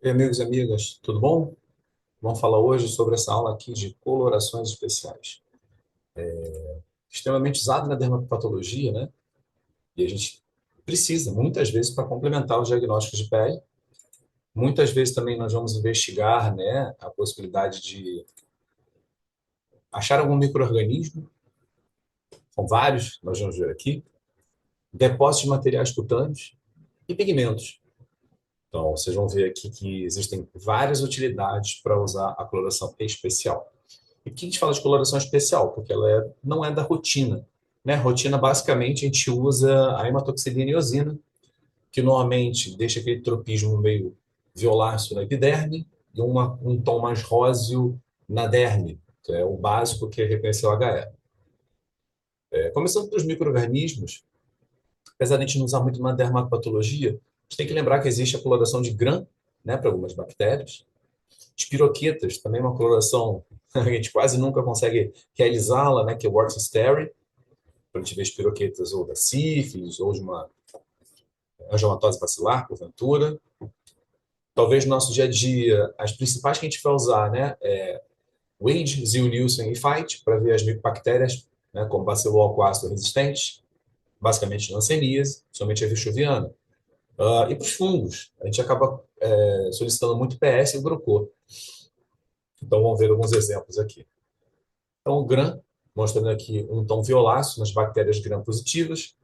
E amigos e amigas, tudo bom? Vamos falar hoje sobre essa aula aqui de colorações especiais. Extremamente usado na dermatopatologia, né? E a gente precisa, muitas vezes, para complementar os diagnósticos de pele. Muitas vezes também nós vamos investigar, né, a possibilidade de achar algum micro-organismo, são vários, nós vamos ver aqui, depósitos de materiais cutâneos e pigmentos. Então, vocês vão ver aqui que existem várias utilidades para usar a coloração especial. E por que a gente fala de coloração especial? Porque não é da rotina. Né? Rotina, basicamente, a gente usa a hematoxilina e eosina, que normalmente deixa aquele tropismo meio violáceo na epiderme e um tom mais róseo na derme, que é o básico que é reconhecer o HE. Começando pelos micro-organismos, apesar de a gente não usar muito na dermatopatologia, a gente tem que lembrar que existe a coloração de Gram, né, para algumas bactérias. Espiroquetas, também uma coloração a gente quase nunca consegue realizá-la, né, que é o Worcesteri, para a gente ver espiroquetas ou da sífilis, ou de uma angiomatose bacilar, porventura. Talvez no nosso dia a dia, as principais que a gente vai usar, né, é Wade, Zil-Nielsen e Fight, para ver as micobactérias, né, como bacilo ácido resistentes, basicamente Hanseníase, somente a Virchoviana. E para os fungos, a gente acaba solicitando muito PS e o Grocô. Então, vamos ver alguns exemplos aqui. Então, o Gram, mostrando aqui um tom violáceo nas bactérias Gram positivas,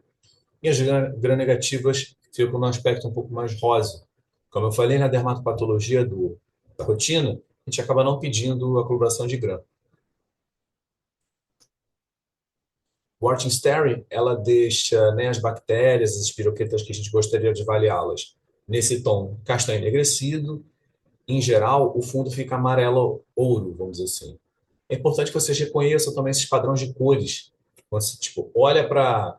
e as gram-negativas ficam num aspecto um pouco mais rosa. Como eu falei na dermatopatologia da rotina, a gente acaba não pedindo a coloração de gram. O Warthin-Sterry, ela deixa, né, as bactérias, as espiroquetas que a gente gostaria de avaliá-las nesse tom castanho enegrecido. Em geral, o fundo fica amarelo-ouro, vamos dizer assim. É importante que vocês reconheçam também esses padrões de cores. Quando você, tipo, olha para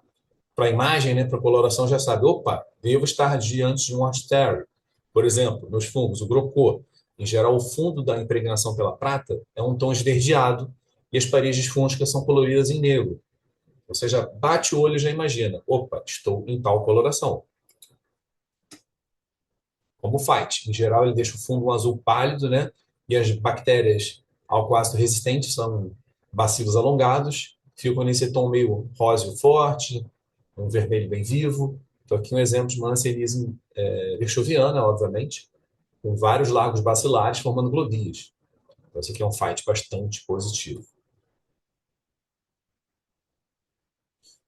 a imagem, né, para a coloração, já sabe, opa, devo estar diante de um Ashterry. Por exemplo, nos fungos, o Grocô. Em geral, o fundo da impregnação pela prata é um tom esverdeado e as paredes fúngicas são coloridas em negro. Ou seja, bate o olho e já imagina, opa, estou em tal coloração. Como o Fight. Em geral, ele deixa o fundo um azul pálido, né? E as bactérias alcoácido resistentes são bacilos alongados, ficam nesse tom meio róseo forte, um vermelho bem vivo. Então, aqui um exemplo de uma Hanseníase virchoviana, obviamente, com vários lagos bacilares formando globias. Então, esse aqui é um fight bastante positivo.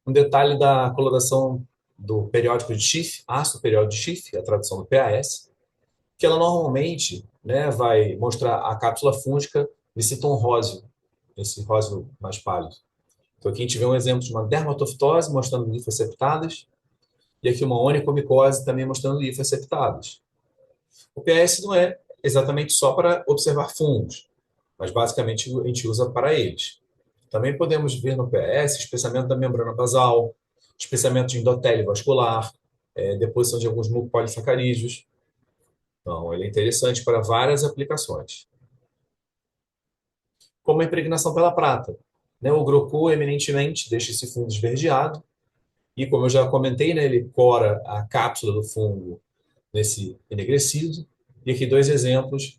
Um detalhe da coloração do periódico de Schiff, ácido periódico de Schiff, a tradução do PAS, que ela normalmente, né, vai mostrar a cápsula fúngica nesse tom róseo, esse róseo mais pálido. Então, aqui a gente vê um exemplo de uma dermatofitose mostrando linfas septadas, e aqui uma onicomicose também mostrando linfas septadas. O PS não é exatamente só para observar fungos, mas basicamente a gente usa para eles. Também podemos ver no PS espessamento da membrana basal, espessamento de endotélio vascular, deposição de alguns mucopolissacarídeos. Então, ele é interessante para várias aplicações. Como a impregnação pela prata. Né? O Grocô, eminentemente, deixa esse fundo esverdeado, e como eu já comentei, né, ele cora a cápsula do fungo nesse enegrecido. E aqui dois exemplos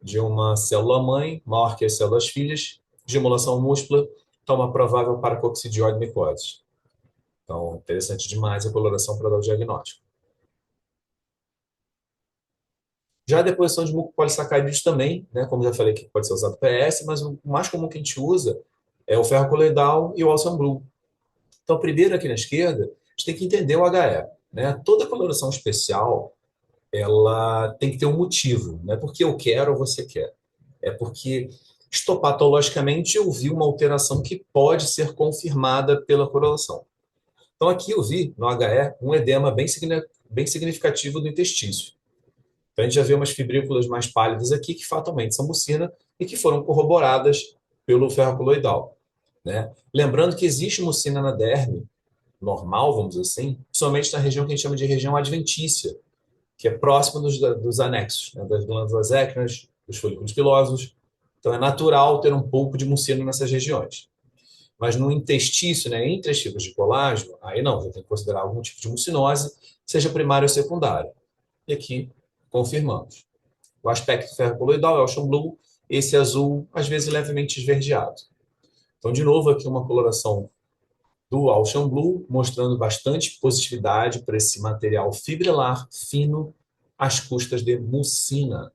de uma célula-mãe, maior que as células-filhas, de emulação múltipla, então uma provável paracoccidioide micose. Então, interessante demais a coloração para dar o diagnóstico. Já a deposição de mucopolissacarídeos também, né, como já falei que pode ser usado PS, mas o mais comum que a gente usa é o ferro coloidal e o Alcium Blue. Então, primeiro aqui na esquerda, a gente tem que entender o HE. Né? Toda coloração especial, ela tem que ter um motivo. Não é porque eu quero ou você quer. É porque histopatologicamente eu vi uma alteração que pode ser confirmada pela correlação. Então aqui eu vi no HE um edema bem significativo do intestício. Então a gente já vê umas fibrículas mais pálidas aqui que fatalmente são mucina e que foram corroboradas pelo ferro coloidal. Né? Lembrando que existe mucina na derme normal, vamos dizer assim, somente na região que a gente chama de região adventícia, que é próxima dos anexos, né, das glândulas écrinas, dos folículos pilosos. Então, é natural ter um pouco de mucino nessas regiões. Mas no intestício, né, entre as fibras de colágeno, aí não, já tem que considerar algum tipo de mucinose, seja primária ou secundária. E aqui confirmamos. O aspecto ferrocoloidal é Ocean Blue, esse azul, às vezes levemente esverdeado. Então, de novo, aqui uma coloração do Ocean Blue, mostrando bastante positividade para esse material fibrelar fino às custas de mucina.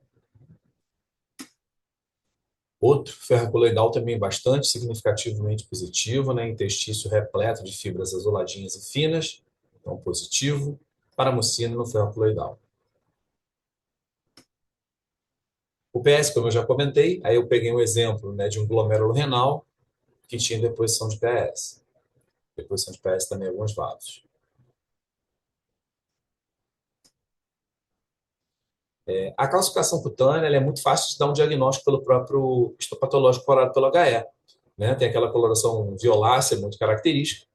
Outro ferrocoloidal também bastante significativamente positivo, né? Interstício repleto de fibras azuladinhas e finas, então positivo para a mucina no ferrocoloidal. O PS, como eu já comentei, aí eu peguei um exemplo, né, de um glomérulo renal que tinha deposição de PS. Deposição de PS também em alguns vasos. A calcificação cutânea ela é muito fácil de dar um diagnóstico pelo próprio histopatológico corado pelo HE. Né? Tem aquela coloração violácea muito característica,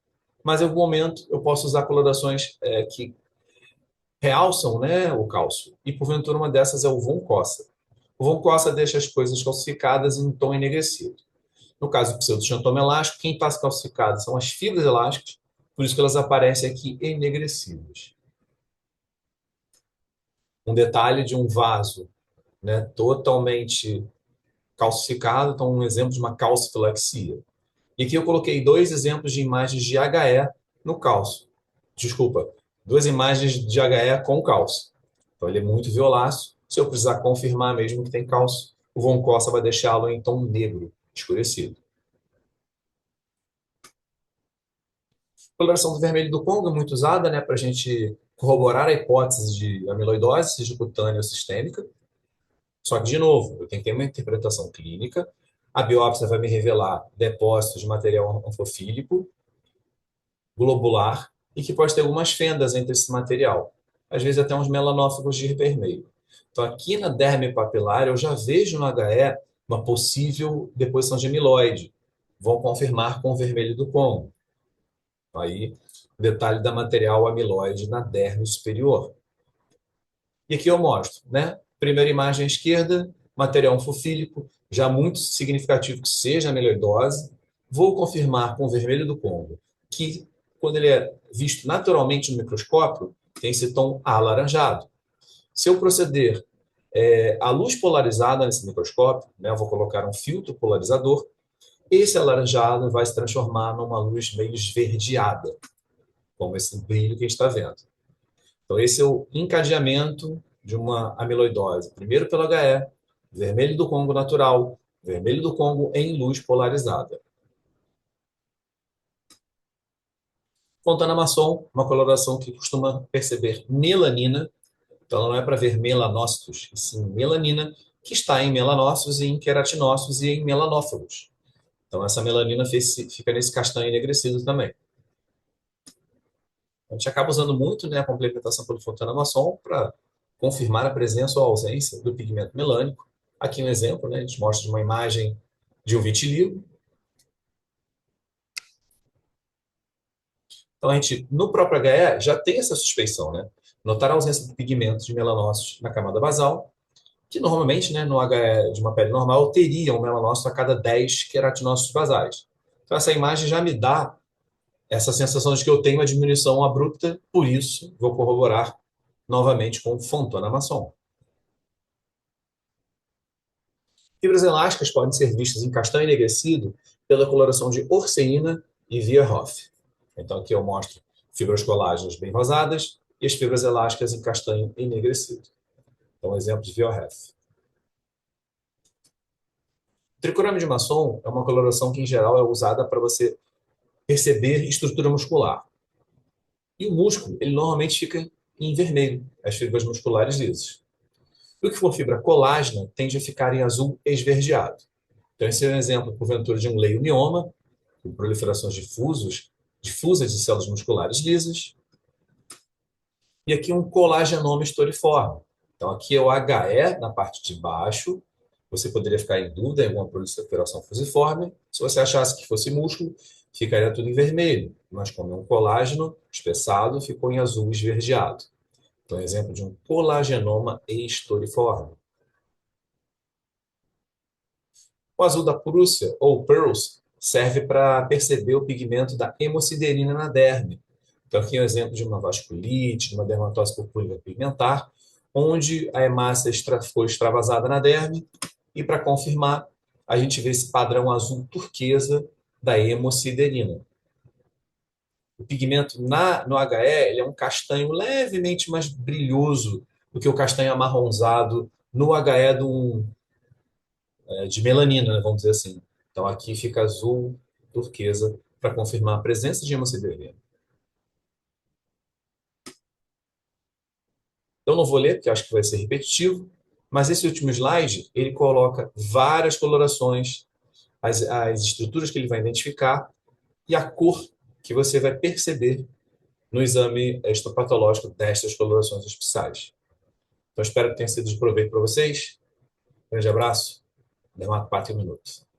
mas em algum momento eu posso usar colorações que realçam, né, o cálcio. E porventura uma dessas é o von Cossa. O von Cossa deixa as coisas calcificadas em tom enegrecido. No caso do pseudoxantoma elástico, quem está calcificado são as fibras elásticas, por isso que elas aparecem aqui enegrecidas. Um detalhe de um vaso, né, totalmente calcificado, então um exemplo de uma calcifilaxia. E aqui eu coloquei dois exemplos de imagens de HE no cálcio. Desculpa, duas imagens de HE com cálcio. Então ele é muito violáceo. Se eu precisar confirmar mesmo que tem cálcio, o von Cossa vai deixá-lo em tom negro, escurecido. A coloração do vermelho do Congo é muito usada, né, para a gente corroborar a hipótese de amiloidose, seja cutânea ou sistêmica. Só que, de novo, eu tenho que ter uma interpretação clínica. A biópsia vai me revelar depósitos de material onfofílico, globular, e que pode ter algumas fendas entre esse material. Às vezes até uns melanófagos de vermelho. Então, aqui na derme papilar, eu já vejo no HE uma possível deposição de amiloide. Vão confirmar com o vermelho do Congo. Aí, detalhe da material amiloide na derme superior. E aqui eu mostro, né? Primeira imagem à esquerda, material onfofílico, já muito significativo que seja amiloidose. Vou confirmar com o vermelho do Congo que, quando ele é visto naturalmente no microscópio, tem esse tom alaranjado. Se eu proceder à luz polarizada nesse microscópio, né, eu vou colocar um filtro polarizador, esse alaranjado vai se transformar numa luz meio esverdeada, como esse brilho que a gente está vendo. Então, esse é o encadeamento de uma amiloidose. Primeiro pelo HE, vermelho do Congo natural, vermelho do Congo em luz polarizada. Fontana Masson, uma coloração que costuma perceber melanina, então ela não é para ver melanócitos, e sim melanina, que está em melanócitos e em queratinócitos e em melanófagos. Então essa melanina fica nesse castanho enegrecido também. A gente acaba usando muito, né, a complementação pelo Fontana Masson para confirmar a presença ou ausência do pigmento melânico. Aqui um exemplo, né, a gente mostra uma imagem de um vitiligo. Então, a gente, no próprio HE, já tem essa suspeição, né? Notar a ausência de pigmentos de melanócitos na camada basal, que normalmente, né, no HE de uma pele normal, teria um melanócito a cada 10 queratinócitos basais. Então, essa imagem já me dá essa sensação de que eu tenho uma diminuição abrupta, por isso, vou corroborar novamente com Fontana Masson. Fibras elásticas podem ser vistas em castanho enegrecido pela coloração de orceína e Weierhoff. Então, aqui eu mostro fibras colágenas bem rosadas e as fibras elásticas em castanho enegrecido. Então, exemplo de Weierhoff. Tricrômio de Masson é uma coloração que, em geral, é usada para você perceber estrutura muscular. E o músculo, ele normalmente fica em vermelho, as fibras musculares lisas. E o que for fibra colágena tende a ficar em azul esverdeado. Então, esse é um exemplo, porventura, de um leiomioma, com proliferações difusas de células musculares lisas. E aqui um colagenoma estoriforme. Então, aqui é o HE na parte de baixo. Você poderia ficar em dúvida em alguma proliferação fusiforme. Se você achasse que fosse músculo, ficaria tudo em vermelho. Mas como é um colágeno espessado, ficou em azul esverdeado. Então, é exemplo de um colagenoma estoriforme. O azul da Prússia, ou pearls, serve para perceber o pigmento da hemosiderina na derme. Então, aqui é um exemplo de uma vasculite, de uma dermatose purpúrica pigmentar, onde a hemácia foi extravasada na derme, e para confirmar, a gente vê esse padrão azul turquesa da hemosiderina. O pigmento no HE ele é um castanho levemente mais brilhoso do que o castanho amarronzado no HE de melanina, né, vamos dizer assim. Então aqui fica azul turquesa para confirmar a presença de hemosiderina. Eu não vou ler, porque acho que vai ser repetitivo, mas esse último slide, ele coloca várias colorações, as estruturas que ele vai identificar e a cor que você vai perceber no exame histopatológico destas colorações especiais. Então, espero que tenha sido de proveito para vocês. Grande abraço. Dermatopata em um minuto.